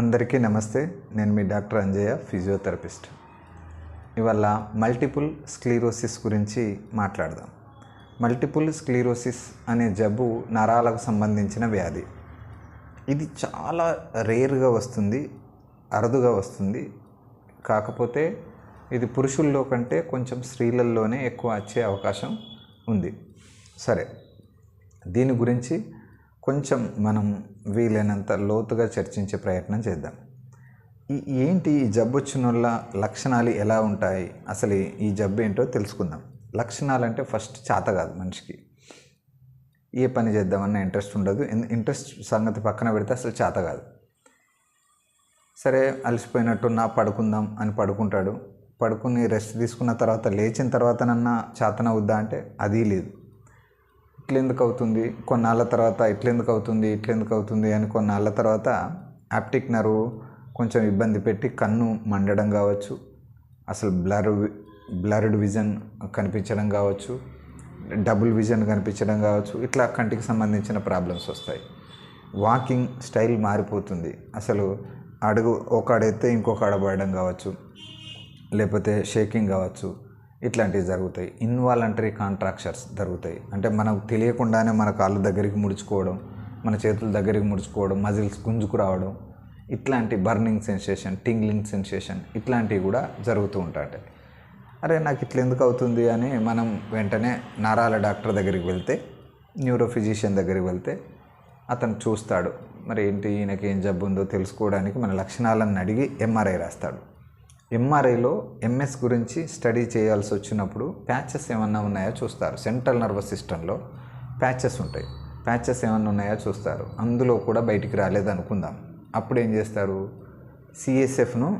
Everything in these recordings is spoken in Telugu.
అందరికీ నమస్తే. నేను మీ డాక్టర్ అంజయ్య, ఫిజియోథెరపిస్ట్. ఇవాళ మల్టిపుల్ స్క్లీరోసిస్ గురించి మాట్లాడదాం. మల్టిపుల్ స్క్లీరోసిస్ అనే జబ్బు నరాలకు సంబంధించిన వ్యాధి. ఇది చాలా రేర్గా వస్తుంది, అరుదుగా వస్తుంది. కాకపోతే ఇది పురుషుల్లో కంటే కొంచెం స్త్రీలలోనే ఎక్కువ వచ్చే అవకాశం ఉంది. సరే, దీని గురించి కొంచెం మనం వీలైనంత లోతుగా చర్చించే ప్రయత్నం చేద్దాం. ఏంటి ఈ జబ్బు వచ్చిన వాళ్ళ లక్షణాలు ఎలా ఉంటాయి, అసలు ఈ జబ్బు ఏంటో తెలుసుకుందాం. లక్షణాలు అంటే ఫస్ట్ చేత కాదు, మనిషికి ఏ పని చేద్దామన్న ఇంట్రెస్ట్ ఉండదు. ఇంట్రెస్ట్ సంగతి పక్కన పెడితే అసలు చేత కాదు. సరే, అలసిపోయినట్టున్నా పడుకుందాం అని పడుకుంటాడు. పడుకుని రెస్ట్ తీసుకున్న తర్వాత లేచిన తర్వాతనన్నా చేతనవుద్దా అంటే అది లేదు. ఇట్లెందుకు అవుతుంది, కొన్నాళ్ళ తర్వాత ఇట్లెందుకు అవుతుంది అని కొన్నాళ్ళ తర్వాత ఆప్టిక్ నర్వ్ కొంచెం ఇబ్బంది పెట్టి కన్ను మండడం కావచ్చు, అసలు బ్లర్డ్ విజన్ కనిపించడం కావచ్చు, డబుల్ విజన్ కనిపించడం కావచ్చు. ఇట్లా కంటికి సంబంధించిన ప్రాబ్లమ్స్ వస్తాయి. వాకింగ్ స్టైల్ మారిపోతుంది. అసలు అడుగు ఒక అడైతే ఇంకొక అడబడడం కావచ్చు, లేకపోతే షేకింగ్ కావచ్చు. ఇట్లాంటివి జరుగుతాయి. ఇన్వాలంటరీ కాంట్రాక్షన్స్ జరుగుతాయి. అంటే మనకు తెలియకుండానే మన కాళ్ళు దగ్గరికి ముడుచుకోవడం, మన చేతుల దగ్గరికి ముడుచుకోవడం, మజిల్స్ గుంజుకు రావడం, ఇట్లాంటి బర్నింగ్ సెన్సేషన్, టింగ్లింగ్ సెన్సేషన్ ఇట్లాంటివి కూడా జరుగుతూ ఉంటాయి. అరే, నాకు ఇట్లా ఎందుకు అవుతుంది అని మనం వెంటనే నరాల డాక్టర్ దగ్గరికి వెళ్తే, న్యూరో ఫిజిషియన్ దగ్గరికి వెళ్తే అతను చూస్తాడు. మరి ఏంటి, ఈయనకి ఏం జబ్బు ఉందో తెలుసుకోవడానికి మన లక్షణాలను అడిగి ఎంఆర్ఐ రాస్తాడు. ఎంఆర్ఐలో ఎంఎస్ గురించి స్టడీ చేయాల్సి వచ్చినప్పుడు ప్యాచెస్ ఏమన్నా ఉన్నాయో చూస్తారు. సెంట్రల్ నర్వస్ సిస్టంలో ప్యాచెస్ ఉంటాయి. ప్యాచెస్ ఏమన్నా ఉన్నాయో చూస్తారు. అందులో కూడా బయటికి రాలేదు అనుకుందాం. అప్పుడు ఏం చేస్తారు, సిఎస్ఎఫ్ను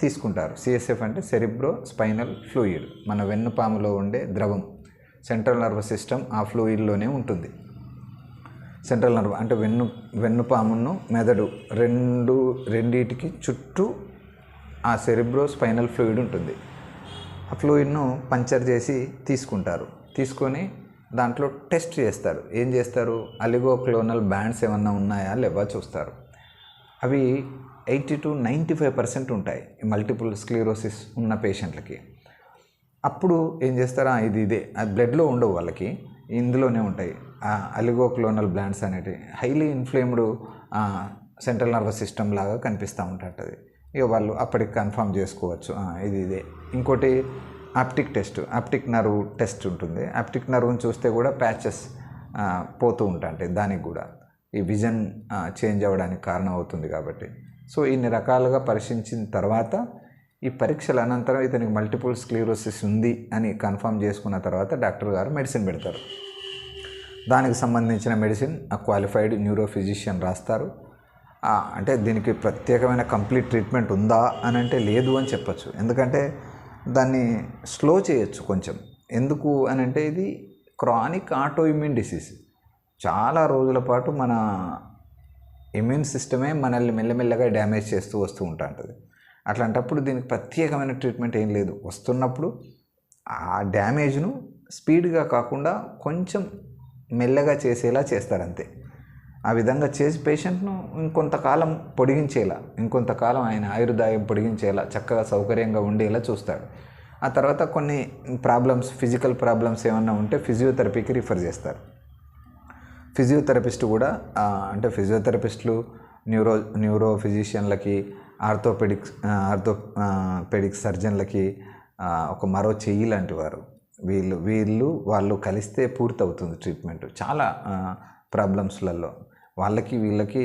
తీసుకుంటారు. సిఎస్ఎఫ్ అంటే సెరిబ్రో స్పైనల్ ఫ్లూయిడ్, మన వెన్నుపాములో ఉండే ద్రవం. సెంట్రల్ నర్వస్ సిస్టమ్ ఆ ఫ్లూయిడ్లోనే ఉంటుంది. సెంట్రల్ నర్వ్ అంటే వెన్నుపామును మెదడు రెండిటికి చుట్టూ ఆ సెరిబ్రో స్పైనల్ ఫ్లూయిడ్ ఉంటుంది. ఆ ఫ్లూయిడ్ను పంచర్ చేసి తీసుకుంటారు. తీసుకొని దాంట్లో టెస్ట్ చేస్తారు. ఏం చేస్తారు, అలిగోక్లోనల్ బ్యాండ్స్ ఏమన్నా ఉన్నాయా లేవా చూస్తారు. అవి 80 to 95% ఉంటాయి మల్టిపుల్ స్క్లీరోసిస్ ఉన్న పేషెంట్లకి. అప్పుడు ఏం చేస్తారా, ఇదే అది బ్లడ్లో ఉండవు, వాళ్ళకి ఇందులోనే ఉంటాయి. ఆ అలిగోక్లోనల్ బ్లాండ్స్ అనేటివి highly inflamed central nervous system లాగా కనిపిస్తూ ఉంటుంది. ఇక వాళ్ళు అప్పటికి కన్ఫర్మ్ చేసుకోవచ్చు, ఇదే. ఇంకోటి optic test, optic nerve test ఉంటుంది. ఆప్టిక్ నర్వ్ని చూస్తే కూడా ప్యాచెస్ పోతూ ఉంటాయి. దానికి కూడా ఈ విజన్ చేంజ్ అవ్వడానికి కారణం అవుతుంది కాబట్టి. సో ఇన్ని రకాలుగా పరీక్షించిన తర్వాత ఈ పరీక్షల అనంతరం ఇతనికి మల్టిపుల్ స్క్లీరోసిస్ ఉంది అని కన్ఫర్మ్ చేసుకున్న తర్వాత డాక్టర్ గారు మెడిసిన్ పెడతారు. దానికి సంబంధించిన మెడిసిన్ క్వాలిఫైడ్ న్యూరో ఫిజిషియన్ రాస్తారు. అంటే దీనికి ప్రత్యేకమైన కంప్లీట్ ట్రీట్మెంట్ ఉందా అని అంటే లేదు అని చెప్పచ్చు. ఎందుకంటే దాన్ని స్లో చేయొచ్చు కొంచెం. ఎందుకు అని అంటే ఇది క్రానిక్ ఆటో ఇమ్యూన్ డిసీజ్. చాలా రోజుల పాటు మన ఇమ్యూన్ సిస్టమే మనల్ని మెల్లమెల్లగా డ్యామేజ్ చేస్తూ వస్తూ ఉంటుంది. అట్లాంటప్పుడు దీనికి ప్రత్యేకమైన ట్రీట్మెంట్ ఏం లేదు. వస్తున్నప్పుడు ఆ డ్యామేజ్ను స్పీడ్గా కాకుండా కొంచెం మెల్లగా చేసేలా చేస్తారంతే. ఆ విధంగా చేసి పేషెంట్ను ఇంకొంతకాలం పొడిగించేలా, ఇంకొంతకాలం ఆయన ఆయుర్దాయం పొడిగించేలా, చక్కగా సౌకర్యంగా ఉండేలా చూస్తాడు. ఆ తర్వాత కొన్ని ప్రాబ్లమ్స్, ఫిజికల్ ప్రాబ్లమ్స్ ఏమన్నా ఉంటే ఫిజియోథెరపీకి రిఫర్ చేస్తారు. ఫిజియోథెరపిస్ట్ కూడా అంటే ఫిజియోథెరపిస్టులు న్యూరో ఫిజిషియన్లకి, ఆర్థోపెడిక్ సర్జన్లకి ఒక మరో చెయ్యి లాంటి వారు. వాళ్ళు కలిస్తే పూర్తవుతుంది ట్రీట్మెంట్. చాలా ప్రాబ్లమ్స్లలో వాళ్ళకి వీళ్ళకి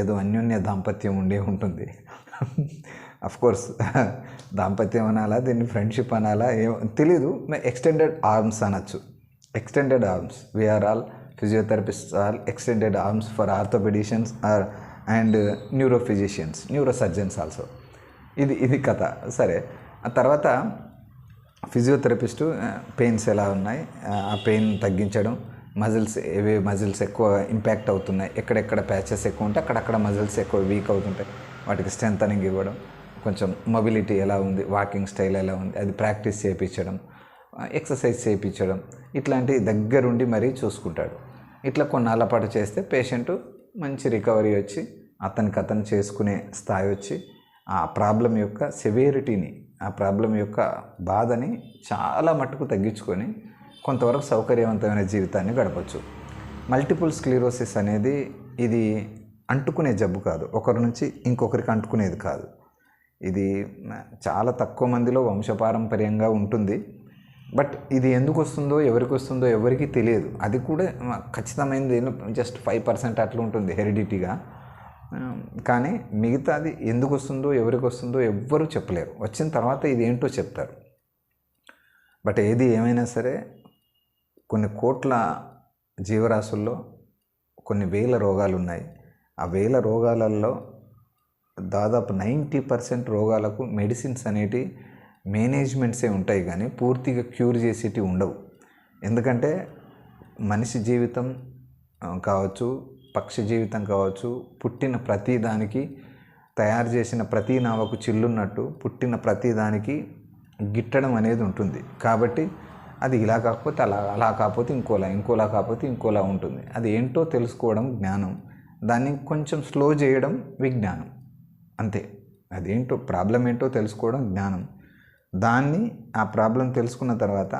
ఏదో అన్యోన్య దాంపత్యం ఉంటుంది. అఫ్కోర్స్ దాంపత్యం అనాలా, దీన్ని ఫ్రెండ్షిప్ అనాలా ఏమో తెలీదు. ఎక్స్టెండెడ్ ఆర్మ్స్ అనొచ్చు. Extended arms, we are all physiotherapists are extended arms for orthopaedicians and neuro physicians, neuro surgeons also. ఇది కథ. సరే, ఆ తర్వాత ఫిజియోథెరపిస్టు పెయిన్స్ ఎలా ఉన్నాయి, ఆ పెయిన్ తగ్గించడం, మజిల్స్ ఎక్కువ ఇంపాక్ట్ అవుతున్నాయి, ఎక్కడెక్కడ ప్యాచెస్ ఎక్కువ ఉంటే అక్కడక్కడ మజిల్స్ ఎక్కువ వీక్ అవుతుంటాయి, వాటికి స్ట్రెంథనింగ్ ఇవ్వడం, కొంచెం మొబిలిటీ ఎలా ఉంది, వాకింగ్ స్టైల్ ఎలా ఉంది, అది ప్రాక్టీస్ చేయించడం, ఎక్సర్సైజ్ చేయించడం, ఇట్లాంటి దగ్గరుండి మరీ చూసుకుంటాడు. ఇట్లా కొన్నాళ్ళ పాటు చేస్తే పేషెంట్ మంచి రికవరీ వచ్చి అతను చేసుకునే స్థాయి వచ్చి ఆ ప్రాబ్లం యొక్క సెవేరిటీని, ఆ ప్రాబ్లం యొక్క బాధని చాలా మట్టుకు తగ్గించుకొని కొంతవరకు సౌకర్యవంతమైన జీవితాన్ని గడపచ్చు. మల్టిపుల్ స్క్లీరోసిస్ అనేది ఇది అంటుకునే జబ్బు కాదు, ఒకరి నుంచి ఇంకొకరికి అంటుకునేది కాదు. ఇది చాలా తక్కువ మందిలో వంశపారంపర్యంగా ఉంటుంది. బట్ ఇది ఎందుకు వస్తుందో ఎవరికి వస్తుందో ఎవరికి తెలియదు. అది కూడా ఖచ్చితమైనది జస్ట్ 5% అట్లా ఉంటుంది హెరిడిటీగా. కానీ మిగతాది ఎందుకు వస్తుందో ఎవరికి వస్తుందో ఎవ్వరూ చెప్పలేరు. వచ్చిన తర్వాత ఇది ఏంటో చెప్తారు. బట్ ఏది ఏమైనా సరే కొన్ని కోట్ల జీవరాశుల్లో కొన్ని వేల రోగాలు ఉన్నాయి. ఆ వేల రోగాలలో దాదాపు 90% రోగాలకు మెడిసిన్స్ అనేటి మేనేజ్మెంట్సే ఉంటాయి, కానీ పూర్తిగా క్యూర్ చేసేటి ఉండవు. ఎందుకంటే మనిషి జీవితం కావచ్చు, పక్షి జీవితం కావచ్చు, పుట్టిన ప్రతి దానికి, తయారు చేసిన ప్రతి నావకు చిల్లున్నట్టు పుట్టిన ప్రతి దానికి గిట్టడం అనేది ఉంటుంది. కాబట్టి అది ఇలా కాకపోతే అలా కాకపోతే ఇంకోలా కాకపోతే ఇంకోలా ఉంటుంది. అది ఏంటో తెలుసుకోవడం జ్ఞానం, దాన్ని కొంచెం స్లో చేయడం విజ్ఞానం, అంతే. అదేంటో ప్రాబ్లం ఏంటో తెలుసుకోవడం జ్ఞానం. దాన్ని ఆ ప్రాబ్లం తెలుసుకున్న తర్వాత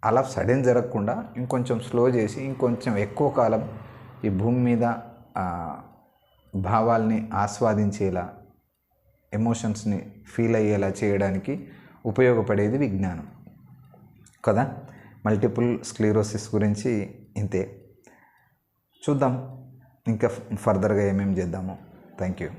అలా సడన్ జరగకుండా ఇంకొంచెం స్లో చేసి ఇంకొంచెం ఎక్కువ కాలం ఈ భూమి మీద భావాల్ని ఆస్వాదించేలా, ఎమోషన్స్ని ఫీల్ అయ్యేలా చేయడానికి ఉపయోగపడేది విజ్ఞానం కదా. మల్టిపుల్ స్క్లీరోసిస్ గురించి ఇంతే. చూద్దాం ఇంకా ఫర్దర్గా ఏమేమి చేద్దామో. Thank you.